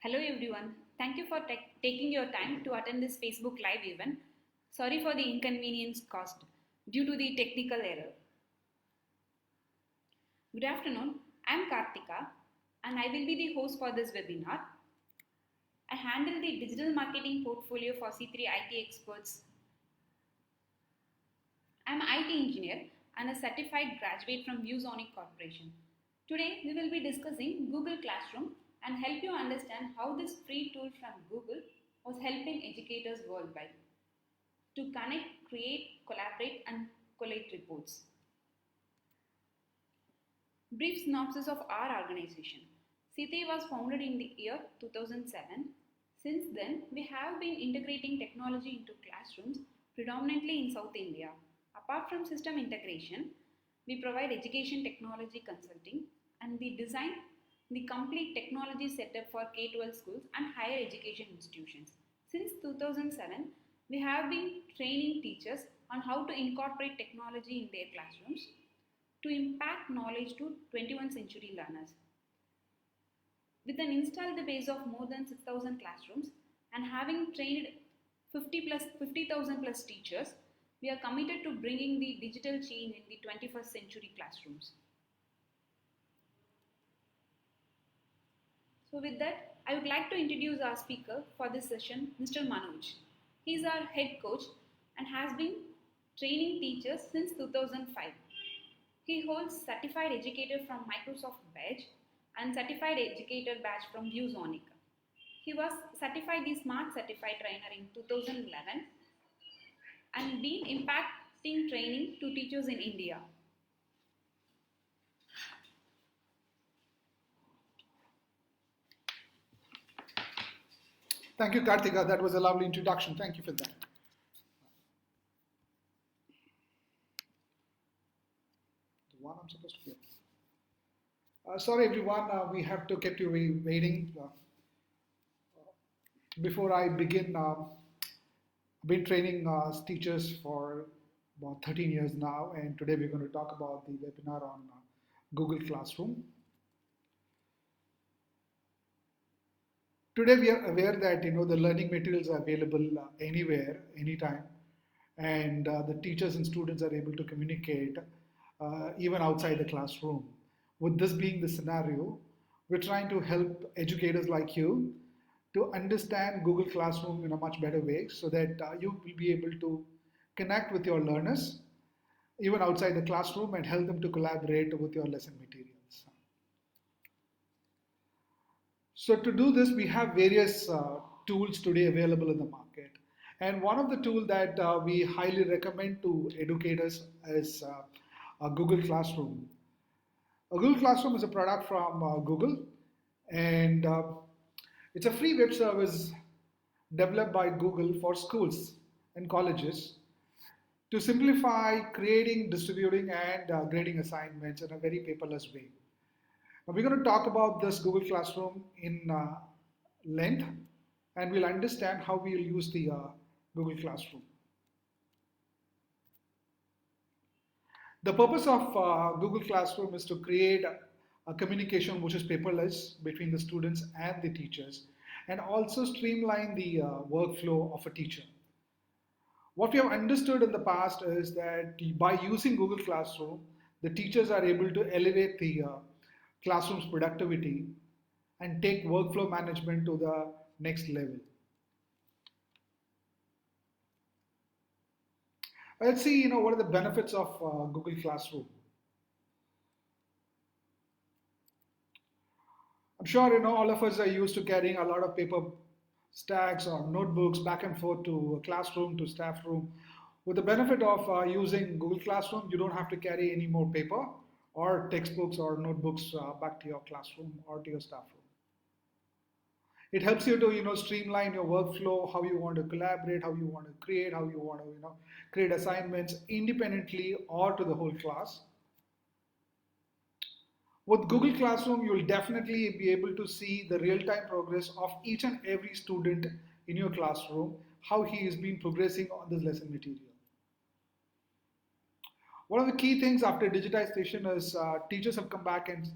Hello everyone. Thank you for taking your time to attend this Facebook Live event. Sorry for the inconvenience caused due to the technical error. Good afternoon. I am Kartika and I will be the host for this webinar. I handle the digital marketing portfolio for C3 IT experts. I am an IT engineer and a certified graduate from ViewSonic Corporation. Today we will be discussing Google Classroom and help you understand how this free tool from Google was helping educators worldwide to connect, create, collaborate and collate reports. Brief synopsis of our organization. C3 was founded in the year 2007. Since then, we have been integrating technology into classrooms predominantly in South India. Apart from system integration, we provide education technology consulting and we design the complete technology setup for K-12 schools and higher education institutions. Since 2007, we have been training teachers on how to incorporate technology in their classrooms to impact knowledge to 21st century learners. With an installed base of more than 6,000 classrooms and having trained 50,000 plus teachers, we are committed to bringing the digital change in the 21st century classrooms. So with that, I would like to introduce our speaker for this session, Mr. Manoj. He is our head coach and has been training teachers since 2005. He holds Certified Educator from Microsoft Badge and Certified Educator Badge from ViewSonic. He was certified the Smart Certified Trainer in 2011 and been impacting training to teachers in India. Thank you, Kartika. That was a lovely introduction. Thank you for that. The one I'm supposed to get. Sorry, everyone. We have to keep you waiting. Before I begin, I've been training teachers for about 13 years now, and today we're going to talk about the webinar on Google Classroom. Today we are aware that the learning materials are available anywhere, anytime, and the teachers and students are able to communicate even outside the classroom. With this being the scenario, we're trying to help educators like you to understand Google Classroom in a much better way so that you will be able to connect with your learners even outside the classroom and help them to collaborate with your lesson materials. So to do this, we have various tools today available in the market. And one of the tools that we highly recommend to educators is Google Classroom. Google Classroom is a product from Google, and it's a free web service developed by Google for schools and colleges to simplify creating, distributing, and grading assignments in a very paperless way. Now we're going to talk about this Google Classroom in length, and we'll understand how we'll use the Google Classroom. The purpose of Google Classroom is to create a communication which is paperless between the students and the teachers, and also streamline the workflow of a teacher. What we have understood in the past is that by using Google Classroom, the teachers are able to elevate the classroom's productivity and take workflow management to the next level. Let's see, what are the benefits of Google Classroom. I'm sure all of us are used to carrying a lot of paper stacks or notebooks back and forth to a classroom to staff room. With the benefit of using Google Classroom, you don't have to carry any more paper or textbooks or notebooks back to your classroom or to your staff room. It helps you to streamline your workflow, how you want to collaborate, how you want to create, how you want to create assignments independently or to the whole class. With Google Classroom, you will definitely be able to see the real-time progress of each and every student in your classroom, how he is been progressing on this lesson material. One of the key things after digitization is teachers have come back and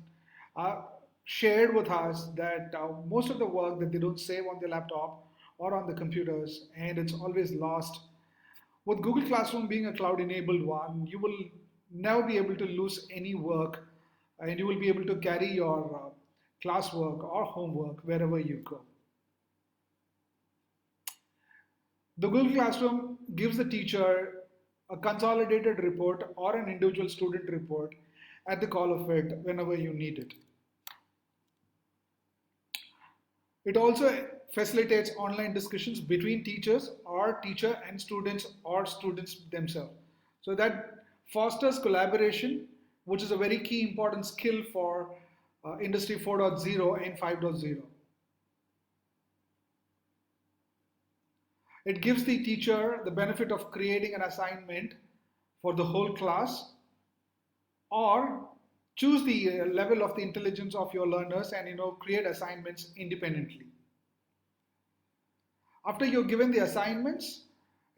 shared with us that most of the work that they don't save on their laptop or on the computers, and it's always lost. With Google Classroom being a cloud-enabled one, you will never be able to lose any work, and you will be able to carry your classwork or homework wherever you go. The Google Classroom gives the teacher a consolidated report or an individual student report at the call of it whenever you need it. It also facilitates online discussions between teachers or teacher and students or students themselves. So that fosters collaboration, which is a very key important skill for Industry 4.0 and 5.0. It gives the teacher the benefit of creating an assignment for the whole class, or choose the level of the intelligence of your learners and create assignments independently. After you're given the assignments,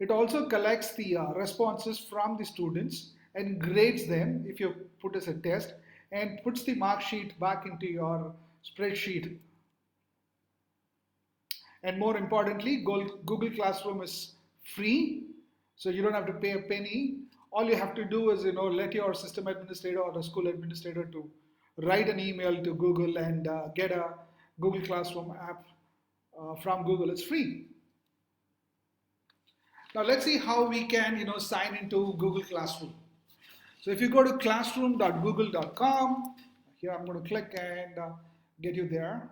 it also collects the responses from the students and grades them if you put as a test, and puts the mark sheet back into your spreadsheet. And more importantly, Google Classroom is free, so you don't have to pay a penny. All you have to do is let your system administrator or the school administrator to write an email to Google and get a Google Classroom app from Google. It's free. Now let's see how we can sign into Google Classroom. So if you go to classroom.google.com, here I'm going to click and get you there.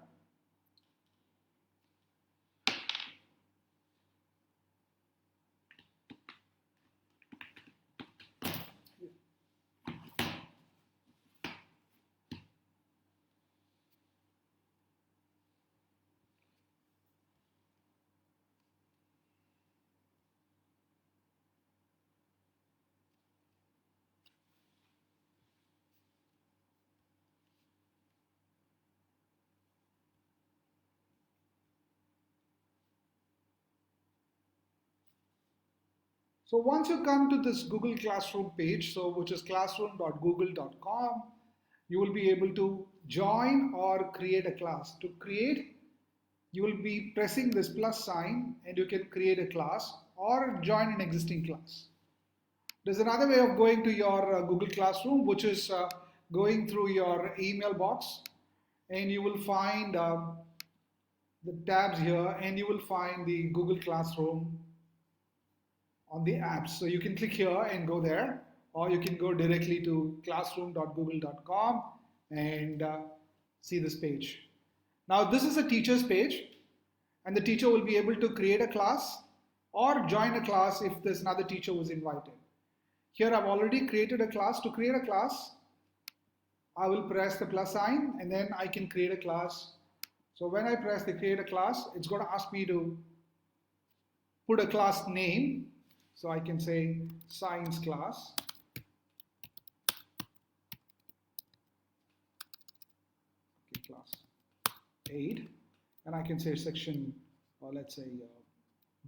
So once you come to this Google Classroom page, which is classroom.google.com, you will be able to join or create a class. To create, you will be pressing this plus sign and you can create a class or join an existing class. There's another way of going to your Google Classroom, which is going through your email box, and you will find the tabs here, and you will find the Google Classroom on the apps. So you can click here and go there, or you can go directly to classroom.google.com and see this page. Now this is a teacher's page, and the teacher will be able to create a class or join a class if there's another teacher who's invited. Here I've already created a class. To create a class, I will press the plus sign and then I can create a class. So when I press the create a class, it's going to ask me to put a class name. So I can say science class. Okay, class 8. And I can say section, or let's say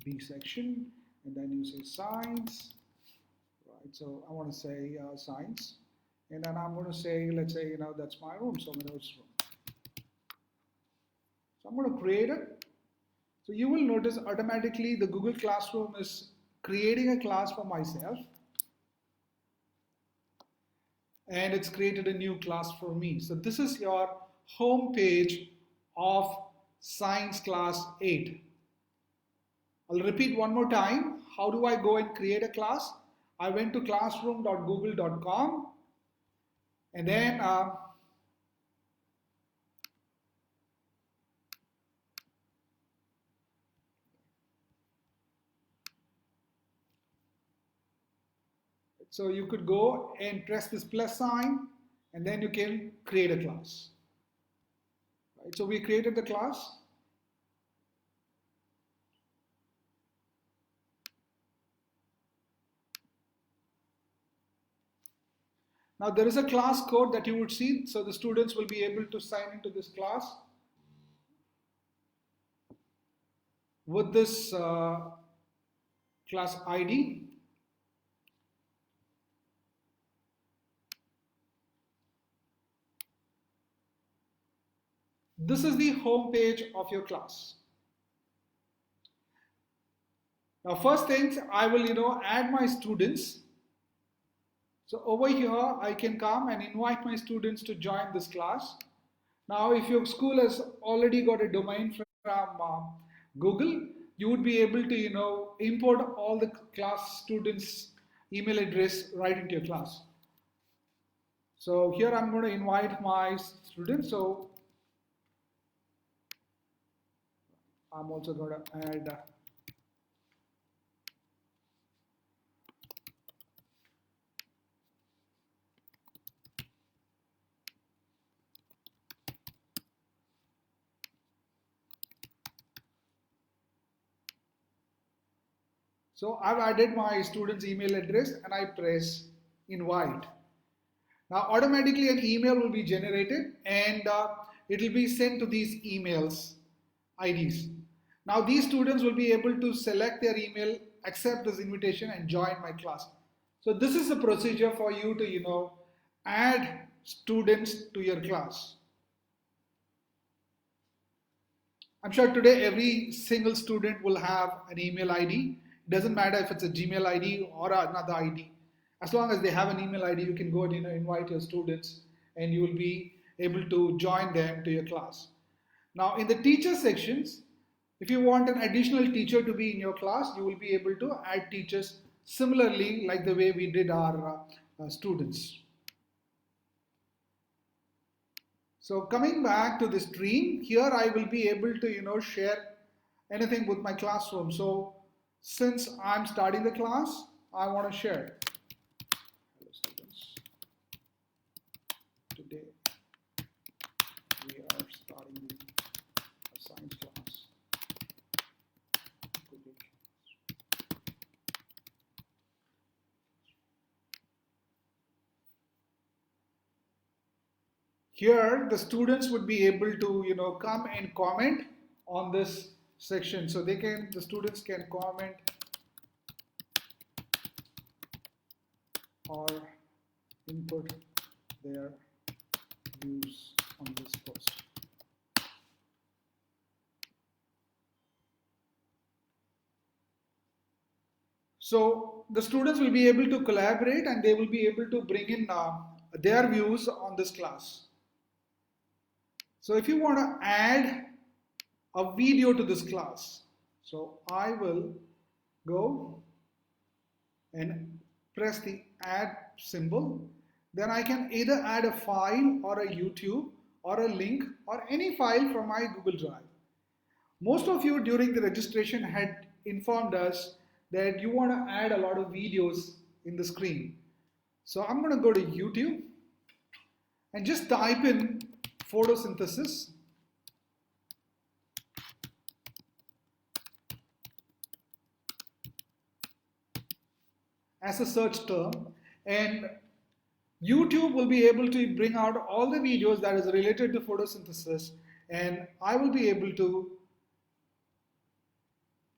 B section, and then you say science. Right, so I want to say science. And then I'm going to say, let's say, that's my room, so notes room. So I'm going to create it. So you will notice automatically the Google Classroom is creating a class for myself, and it's created a new class for me. So this is your home page of Science Class 8. I'll repeat one more time. How do I go and create a class? I went to classroom.google.com, and then So you could go and press this plus sign and then you can create a class. Right? So we created the class. Now there is a class code that you would see, so the students will be able to sign into this class with this class ID. This is the home page of your class. Now first things, I will add my students. So over here, I can come and invite my students to join this class. Now, if your school has already got a domain from Google, you would be able to import all the class students' email address right into your class. So here I'm going to invite my students. So I'm also going to add So I've added my student's email address and I press invite. Now automatically an email will be generated and it will be sent to these emails IDs. Now these students will be able to select their email, accept this invitation and join my class. So this is the procedure for you to add students to your class. I'm sure today every single student will have an email ID. It doesn't matter if it's a Gmail ID or another ID. As long as they have an email ID, you can go and invite your students and you will be able to join them to your class. Now in the teacher sections, if you want an additional teacher to be in your class, you will be able to add teachers similarly like the way we did our students. So coming back to the stream, here I will be able to share anything with my classroom. So since I'm starting the class, I want to share. Hello students. Today we are starting a science class. Here the students would be able to come and comment on this section. So the students can comment or input their views on this post. So the students will be able to collaborate and they will be able to bring in their views on this class. So if you want to add a video to this class, so I will go and press the add symbol. Then I can either add a file or a YouTube or a link or any file from my Google Drive. Most of you during the registration had informed us that you want to add a lot of videos in the screen. So I'm going to go to YouTube and just type in photosynthesis. As a search term, and YouTube will be able to bring out all the videos that is related to photosynthesis, and I will be able to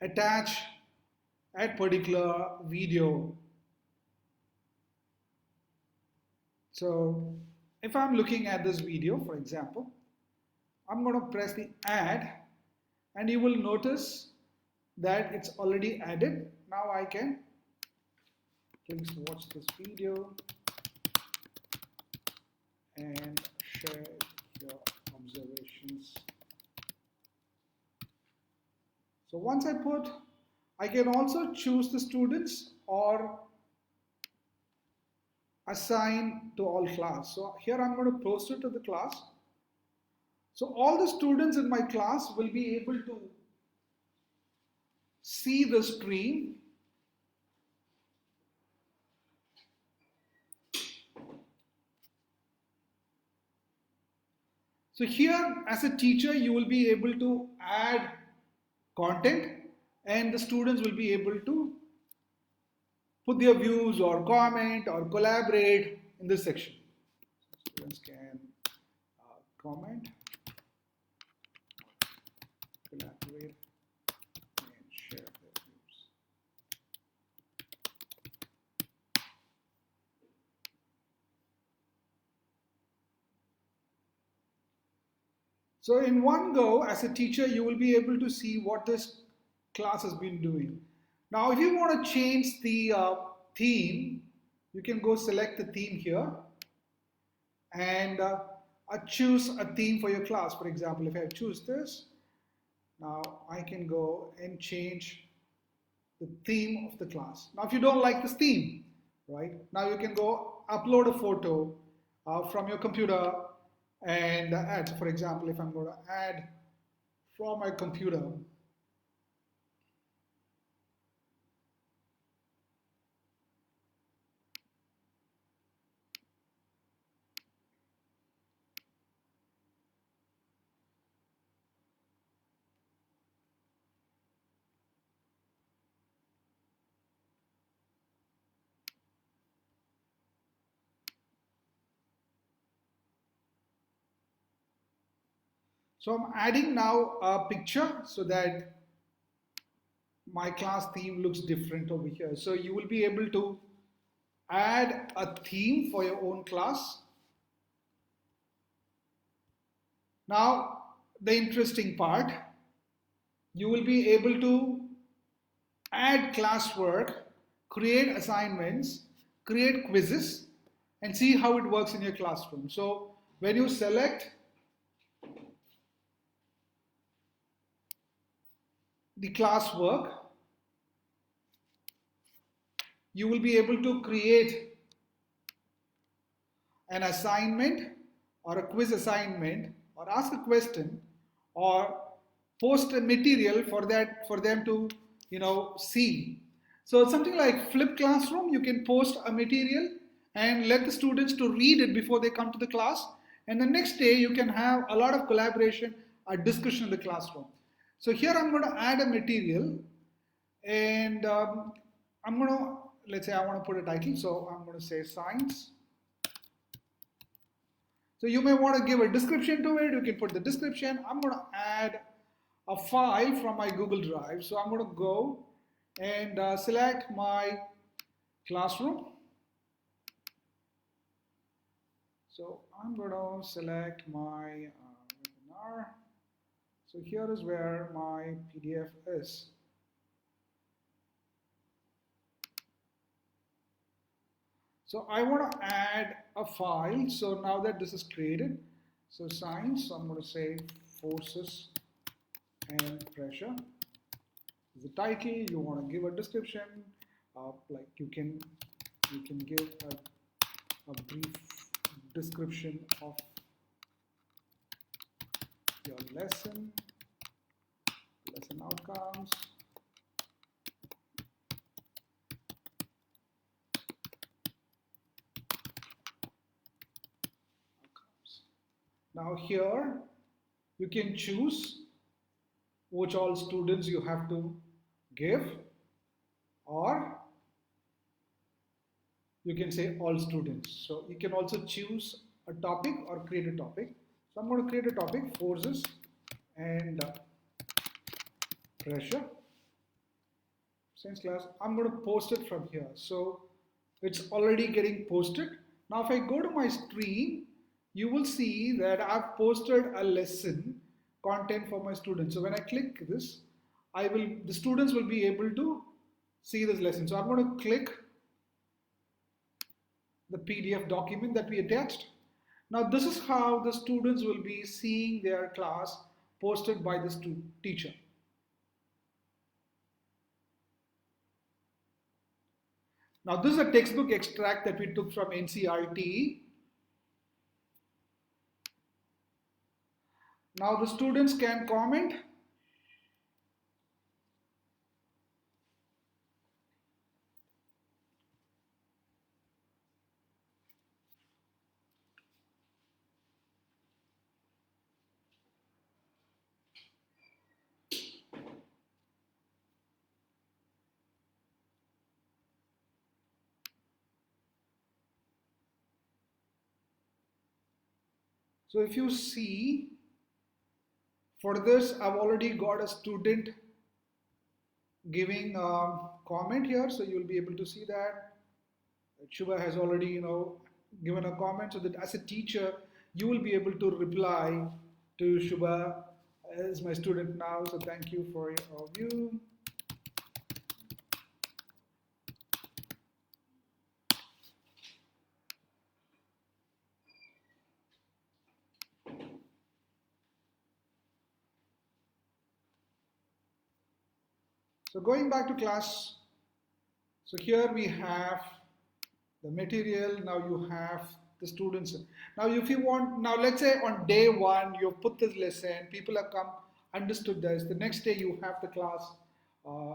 attach a particular video. So if I'm looking at this video, for example, I'm going to press the add and you will notice that it's already added. Now I can please watch this video and share your observations. So once I can also choose the students or assign to all class. So here I'm going to post it to the class. So all the students in my class will be able to see the stream So here, as a teacher, you will be able to add content, and the students will be able to put their views or comment or collaborate in this section. Students can comment, collaborate, and share their views. So in one go, as a teacher, you will be able to see what this class has been doing. Now, if you want to change the theme, you can go select the theme here and choose a theme for your class. For example, if I choose this, now I can go and change the theme of the class. Now, if you don't like this theme, right, now you can go upload a photo from your computer and add. So for example, if I'm going to add from my computer, so I'm adding now a picture so that my class theme looks different over here. So you will be able to add a theme for your own class. Now, the interesting part, you will be able to add classwork, create assignments, create quizzes, and see how it works in your classroom. So when you select the classwork, you will be able to create an assignment or a quiz assignment or ask a question or post a material for them to see. So it's something like flip classroom. You can post a material and let the students to read it before they come to the class, and the next day you can have a lot of collaboration or discussion in the classroom. So here I'm going to add a material, and I'm going to, let's say I want to put a title, so I'm going to say science. So you may want to give a description to it. You can put the description. I'm going to add a file from my Google Drive. So I'm going to go and select my classroom. So I'm going to select my webinar. So here is where my PDF is. So I want to add a file. So now that this is created, so science, so I'm going to say forces and pressure is the title. You want to give a description, like you can give a brief description of your lesson outcomes. Now here you can choose which all students you have to give, or you can say all students. So you can also choose a topic or create a topic. So I'm going to create a topic, forces and pressure. Science class, I'm going to post it from here. So it's already getting posted. Now if I go to my stream, you will see that I've posted a lesson content for my students. So when I click this, the students will be able to see this lesson. So I'm going to click the PDF document that we attached. Now this is how the students will be seeing their class posted by the teacher. Now this is a textbook extract that we took from NCERT. Now the students can comment. So if you see, for this I've already got a student giving a comment here, so you'll be able to see that Shubha has already given a comment, so that as a teacher you will be able to reply to Shubha as my student now. So thank you for your view. So going back to class, so here we have the material. Now you have the students. Now if you want, now let's say on day one you put this lesson, people have come, understood this. The next day you have the class uh,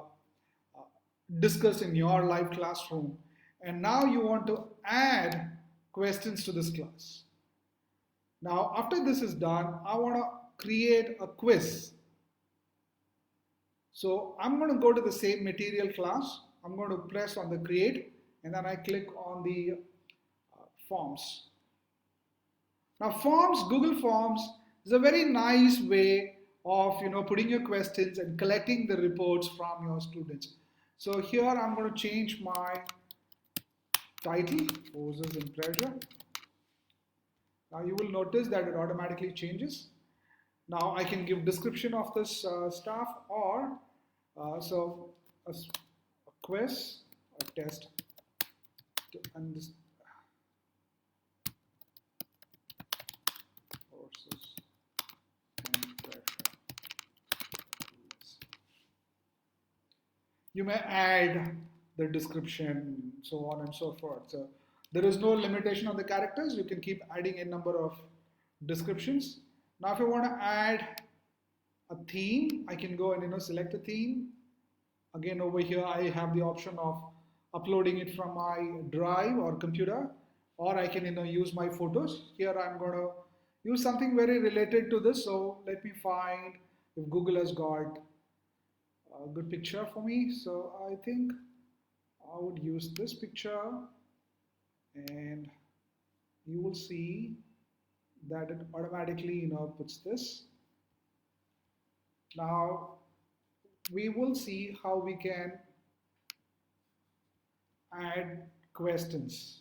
discussed in your live classroom, and now you want to add questions to this class. Now after this is done, I want to create a quiz. So I'm going to go to the same material class. I'm going to press on the create, and then I click on the forms. Now forms, Google Forms is a very nice way of putting your questions and collecting the reports from your students. So here I'm going to change my title, Forces and Pressure. Now you will notice that it automatically changes. Now I can give description of this stuff, or so a quiz, a test to understand forces and pressure. You may add the description, so on and so forth. So there is no limitation on the characters. You can keep adding a number of descriptions. Now if I want to add a theme, I can go and select a theme. Again, over here I have the option of uploading it from my drive or computer, or I can use my photos. Here I'm going to use something very related to this. So let me find if Google has got a good picture for me. So I think I would use this picture, and you will see that it automatically puts this. Now we will see how we can add questions.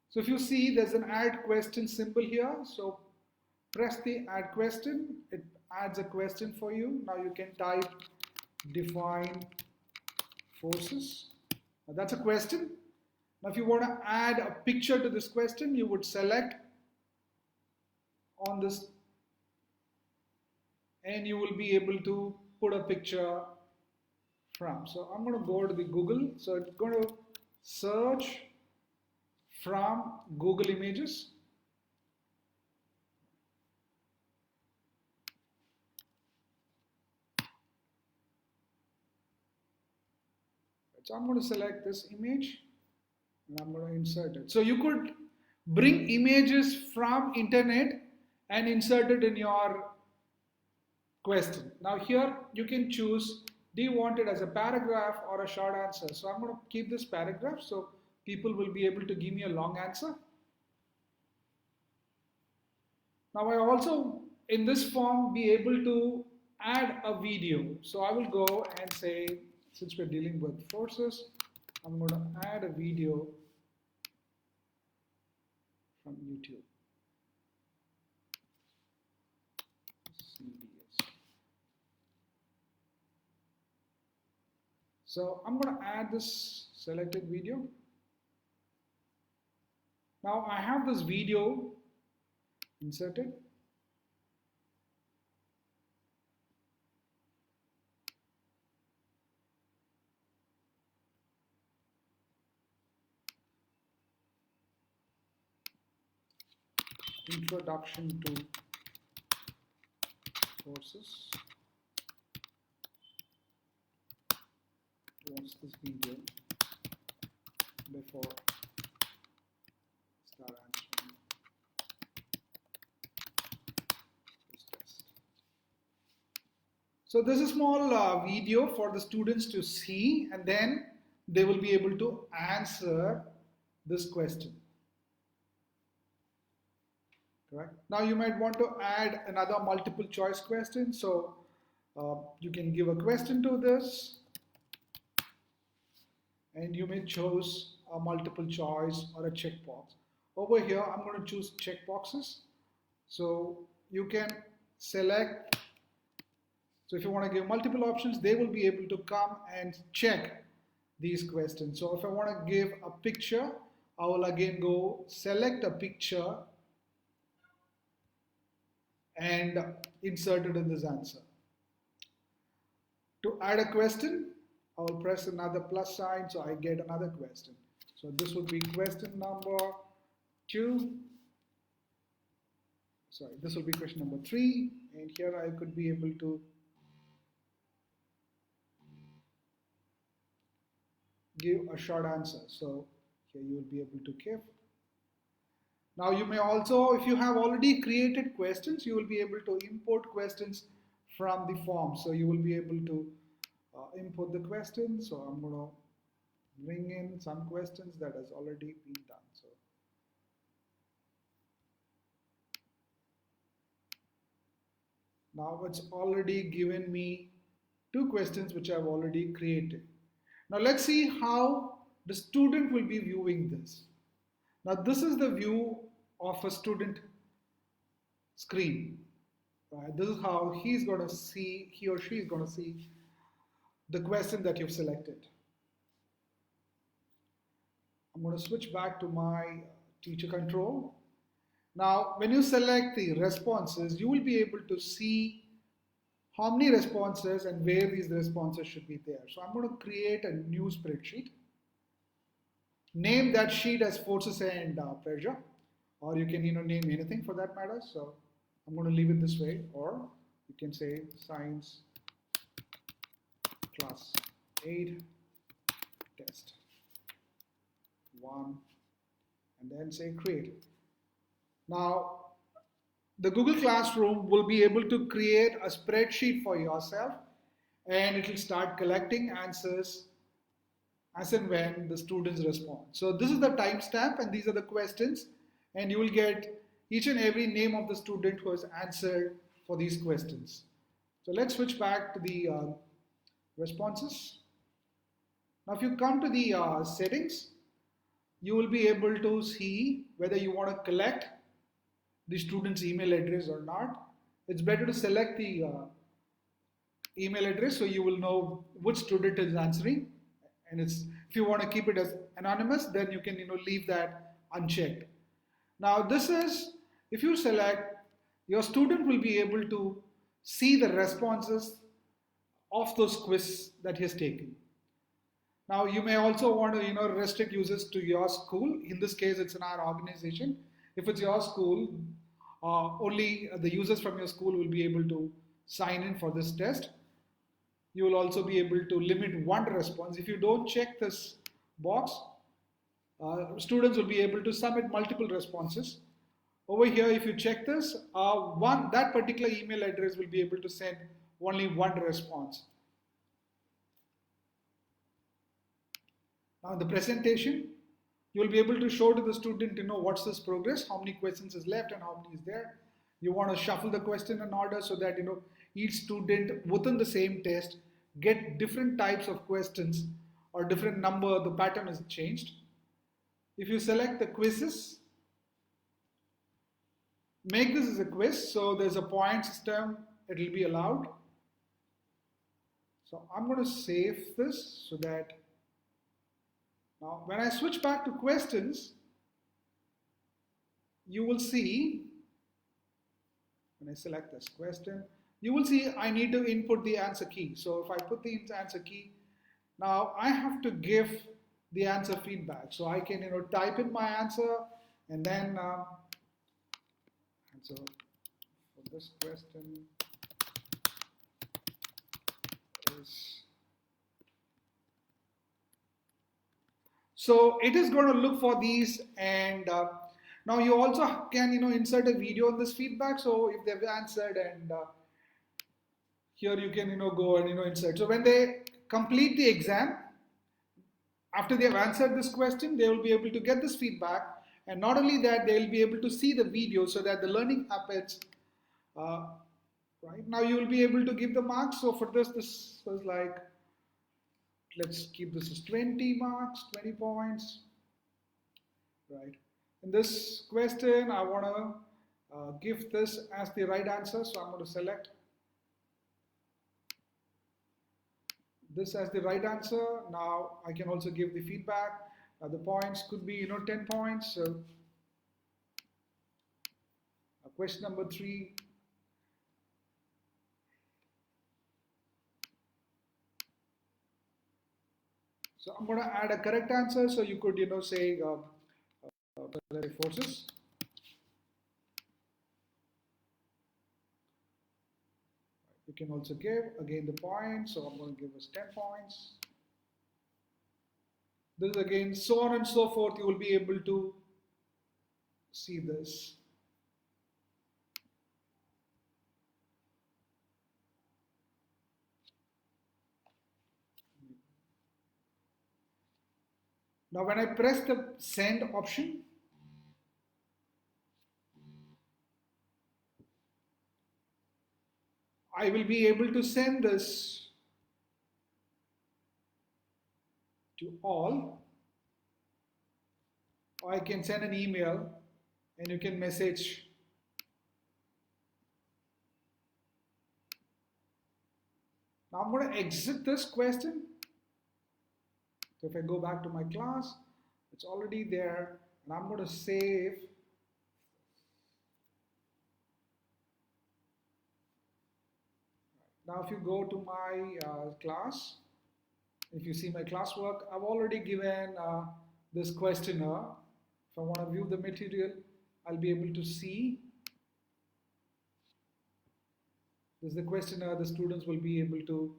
So if you see, there's an add question symbol here. So press the add question. It adds a question for you. Now you can type define forces. Now that's a question. Now if you want to add a picture to this question, you would select on this, and you will be able to put a picture from. So I'm going to go to the Google. So it's going to search from Google Images. So I'm going to select this image, and I'm going to insert it. So you could bring images from internet and insert it in your question. Now here you can choose, do you want it as a paragraph or a short answer? So I'm going to keep this paragraph so people will be able to give me a long answer. Now I also in this form be able to add a video. So I will go and say, since we're dealing with forces, I'm going to add a video from YouTube. So I'm going to add this selected video. Now I have this video inserted. Introduction to forces. Watch this video before start answering this test. So this is a small video for the students to see, and then they will be able to answer this question. correct? Now you might want to add another multiple choice question. So you can give a question to this, and you may choose a multiple choice or a checkbox. Over here, I'm going to choose checkboxes. So you can select. So if you want to give multiple options, they will be able to come and check these questions. So if I want to give a picture, I will again go select a picture and insert it in this answer. To add a question, I will press another plus sign so I get another question. So this would be question number 2. Sorry, this will be question number 3, and here I could be able to give a short answer. So here you will be able to give. Now you may also, if you have already created questions, you will be able to import questions from the form. So you will be able to import the questions. So I'm going to bring in some questions that has already been done. So now it's already given me 2 questions which I've already created. Now let's see how the student will be viewing this. Now this is the view of a student screen. Right? This is how he or she is going to see the question that you've selected. I'm going to switch back to my teacher control. Now when you select the responses, you will be able to see how many responses and where these responses should be there. So I'm going to create a new spreadsheet. Name that sheet as forces and pressure, or you can name anything for that matter. So I'm going to leave it this way, or you can say science class 8 test 1, and then say create. Now the Google Classroom will be able to create a spreadsheet for yourself, and it will start collecting answers as and when the students respond. So this is the timestamp and these are the questions, and you will get each and every name of the student who has answered for these questions. So let's switch back to the responses. Now if you come to the settings, you will be able to see whether you want to collect the student's email address or not. It's better to select the email address so you will know which student is answering. And if you want to keep it as anonymous, then you can leave that unchecked. Now this is, if you select, your student will be able to see the responses of those quiz that he has taken. Now you may also want to restrict users to your school. In this case, it's in our organization. If it's your school, only the users from your school will be able to sign in for this test. You will also be able to limit 1 response. If you don't check this box, students will be able to submit multiple responses. Over here, if you check this, that particular email address will be able to send only 1 response. Now in the presentation, you will be able to show to the student, what's this progress, how many questions is left and how many is there. You want to shuffle the question in order so that, each student within the same test get different types of questions or different number, the pattern is changed. If you select the quizzes, make this as a quiz, so there's a point system, it will be allowed. So I'm going to save this so that now when I switch back to questions, you will see, when I select this question, you will see I need to input the answer key. So if I put the answer key, now I have to give the answer feedback. So I can type in my answer and then answer for this question is. So it is going to look for these, and now you also can insert a video on this feedback. So if they've answered, and here you can go and insert. So when they complete the exam, after they have answered this question, they will be able to get this feedback, And not only that, they'll be able to see the video so that the learning happens. Uh, right now, you will be able to give the marks. So for this was like, let's keep this as 20 marks, 20 points, right? In this question, I want to give this as the right answer. So I'm going to select this as the right answer. Now I can also give the feedback. The points could be 10 points. So question number 3. So I'm going to add a correct answer. So you could say forces. You can also give again the points. So I'm going to give us 10 points. This is again so on and so forth. You will be able to see this. Now when I press the send option, I will be able to send this to all. Or I can send an email and you can message. Now I'm going to exit this question. So if I go back to my class, it's already there, and I'm going to save. Now if you go to my class, if you see my classwork, I've already given this questionnaire. If I want to view the material, I'll be able to see. This is the questionnaire. The students will be able to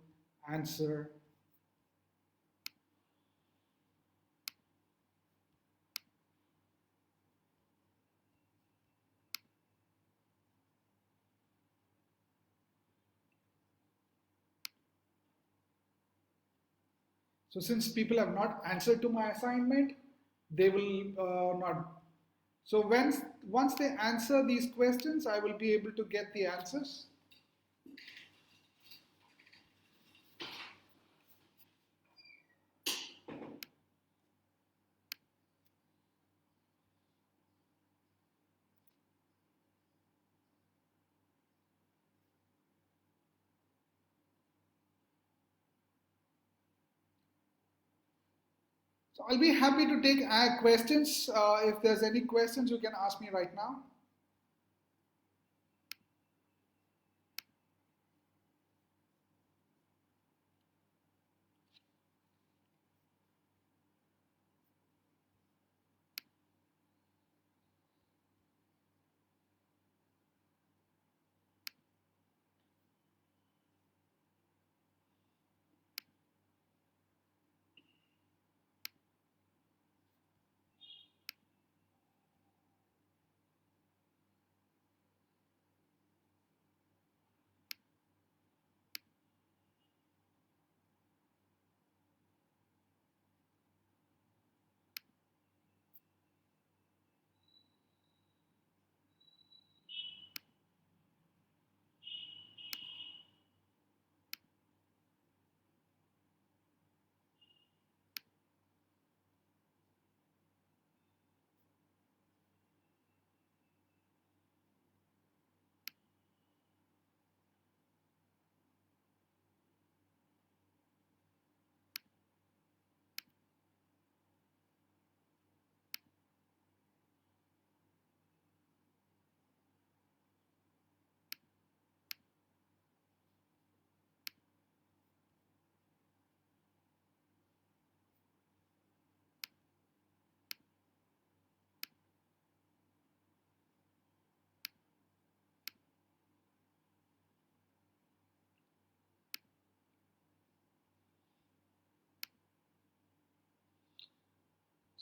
answer. So since people have not answered to my assignment, they will not. So once they answer these questions, I will be able to get the answers. So I'll be happy to take questions. If there's any questions, you can ask me right now.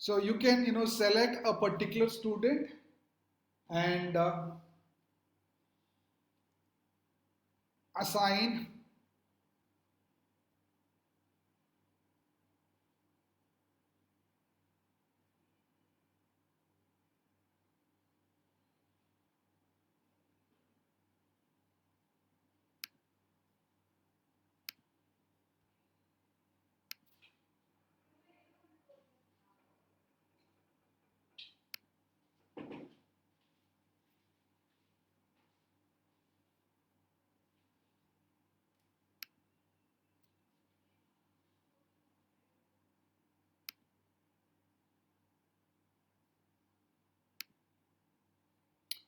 So you can select a particular student and assign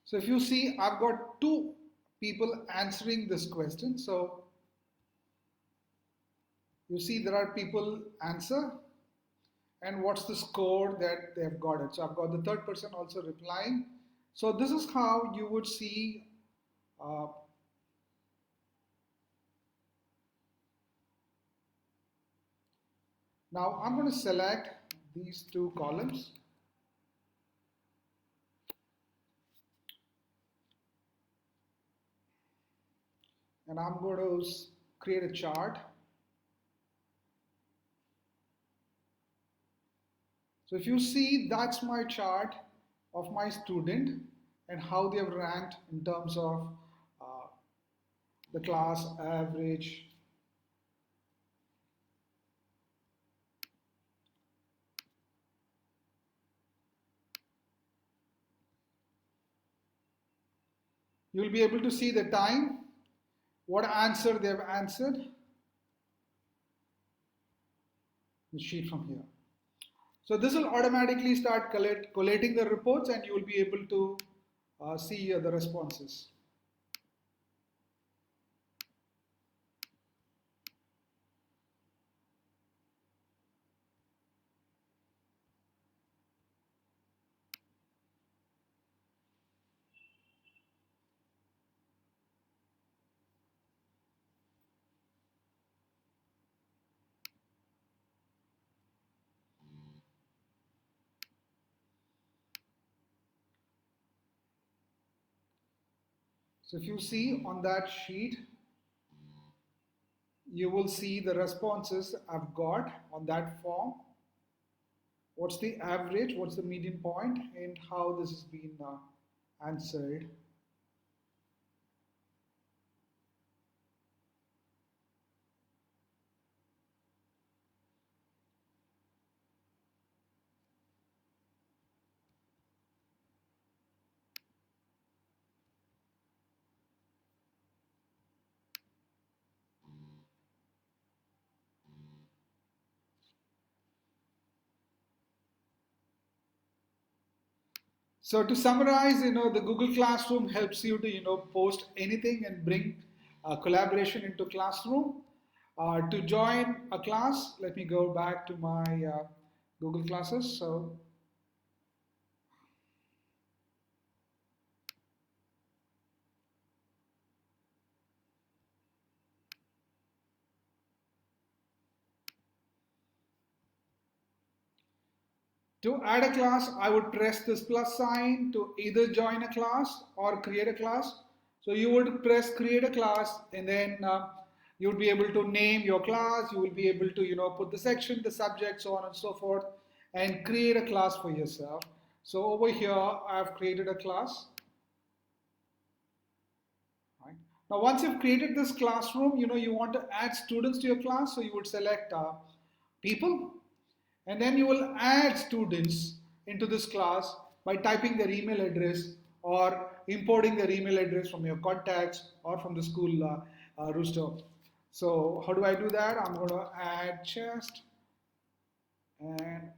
So if you see, I've got two people answering this question. So you see there are people answer and what's the score that they have got it. So I've got the third person also replying. So this is how you would see uh, now I'm going to select these two columns. And I'm going to create a chart. So if you see, that's my chart of my student and how they have ranked in terms of the class average. You'll be able to see the time, what answer they have answered, the sheet from here. So this will automatically start collating the reports and you will be able to see the responses. So if you see on that sheet, you will see the responses I've got on that form. What's the average, what's the median point, and how this has been answered. So to summarize, the Google Classroom helps you to, post anything and bring collaboration into Classroom. To join a class, let me go back to my Google Classes. So to add a class, I would press this plus sign to either join a class or create a class. So you would press create a class and then you would be able to name your class. You will be able to, put the section, the subject, so on and so forth, and create a class for yourself. So over here, I've created a class. Right. Now, once you've created this classroom, you want to add students to your class. So you would select people. And then you will add students into this class by typing their email address or importing their email address from your contacts or from the school rooster. So how do I do that? I'm going to add chest and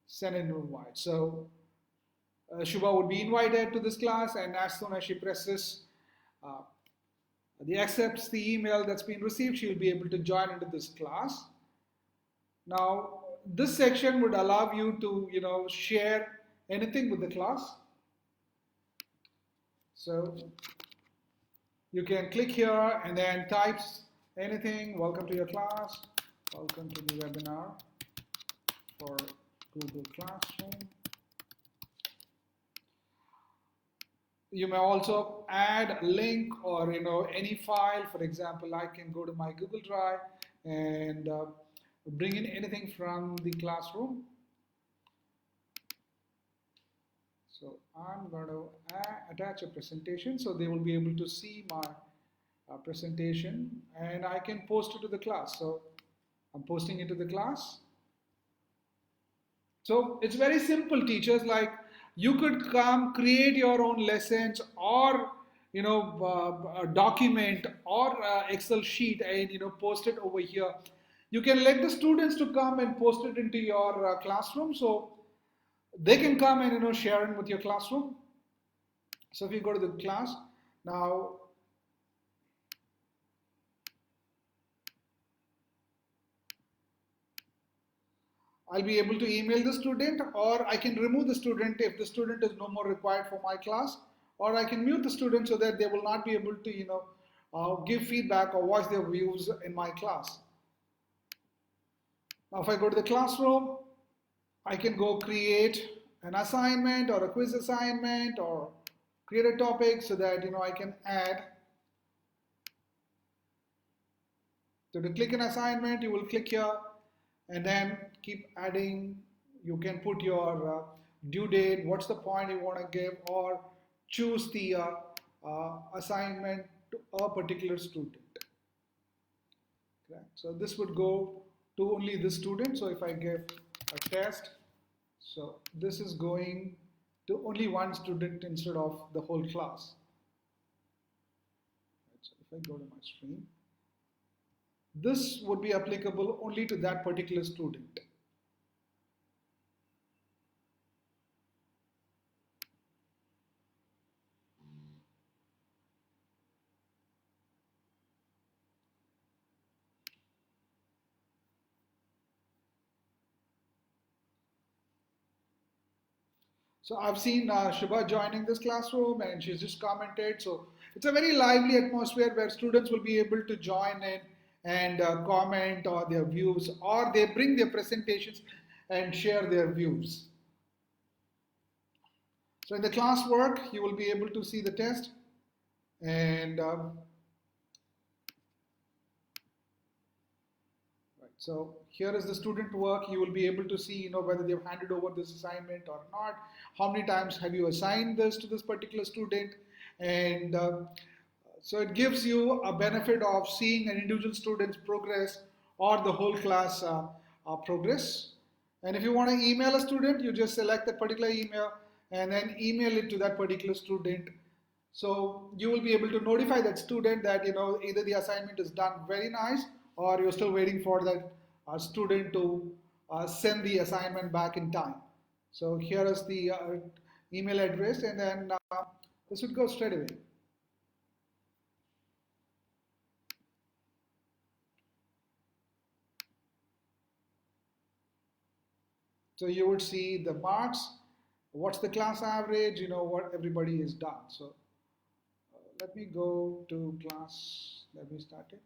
send an invite. So Shubha would be invited to this class, and as soon as she presses the accepts the email that's been received, she will be able to join into this class. Now, this section would allow you to, share anything with the class. So you can click here and then types anything. Welcome to your class. Welcome to the webinar for Google Classroom. You may also add a link or any file. For example, I can go to my Google Drive and bring in anything from the classroom. So I'm going to attach a presentation so they will be able to see my presentation, and I can post it to the class. So I'm posting it to the class. So it's very simple, teachers. Like, you could come create your own lessons or a document or Excel sheet and post it over here. You can let the students to come and post it into your classroom. So They can come and share it with your classroom. So if you go to the class now, I'll be able to email the student, or I can remove the student if the student is no more required for my class, or I can mute the student so that they will not be able to give feedback or voice their views in my class. Now if I go to the classroom, I can go create an assignment or a quiz assignment or create a topic so that I can add. So to click an assignment, you will click here and then keep adding. You can put your due date, what's the point you want to give, or choose the assignment to a particular student. Okay. So this would go to only this student. So if I give a test, so this is going to only one student instead of the whole class. Right. So if I go to my stream, this would be applicable only to that particular student. So I've seen Shubha joining this classroom and she's just commented. So it's a very lively atmosphere where students will be able to join in and comment on their views, or they bring their presentations and share their views. So in the classwork, you will be able to see the test, and so here is the student work. You will be able to see, whether they've handed over this assignment or not. How many times have you assigned this to this particular student? And so it gives you a benefit of seeing an individual student's progress or the whole class progress. And if you want to email a student, you just select that particular email and then email it to that particular student. So you will be able to notify that student that either the assignment is done very nice, or you're still waiting for that student to send the assignment back in time. So here is the email address, and then this would go straight away. So you would see the marks, what's the class average, what everybody has done. So let me go to class, let me start it.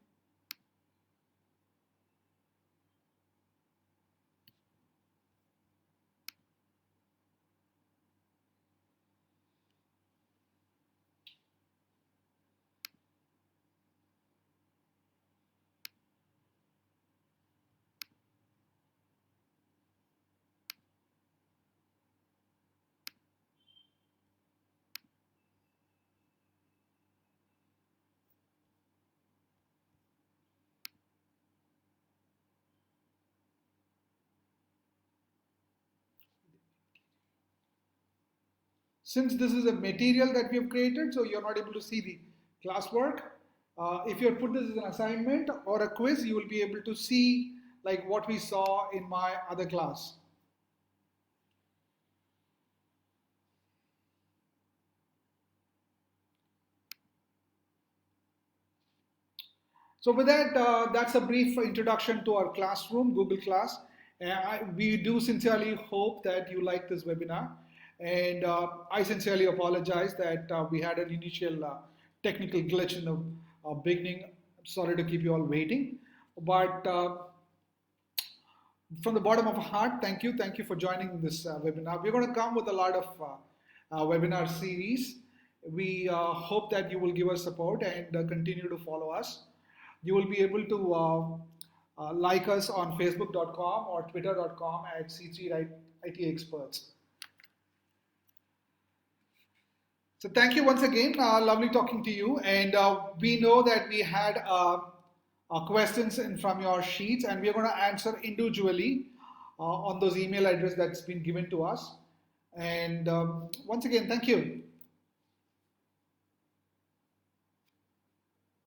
Since this is a material that we have created, so you're not able to see the classwork. If you put this as an assignment or a quiz, you will be able to see like what we saw in my other class. So with that, that's a brief introduction to our classroom, Google Class. We do sincerely hope that you like this webinar. And I sincerely apologize that we had an initial technical glitch in the beginning. Sorry to keep you all waiting. But from the bottom of our heart, thank you. Thank you for joining this webinar. We're going to come with a lot of webinar series. We hope that you will give us support and continue to follow us. You will be able to like us on facebook.com or twitter.com at C3 IT Experts. So thank you once again. Lovely talking to you. And we know that we had questions from your sheets, and we're going to answer individually on those email address that's been given to us. And once again, thank you.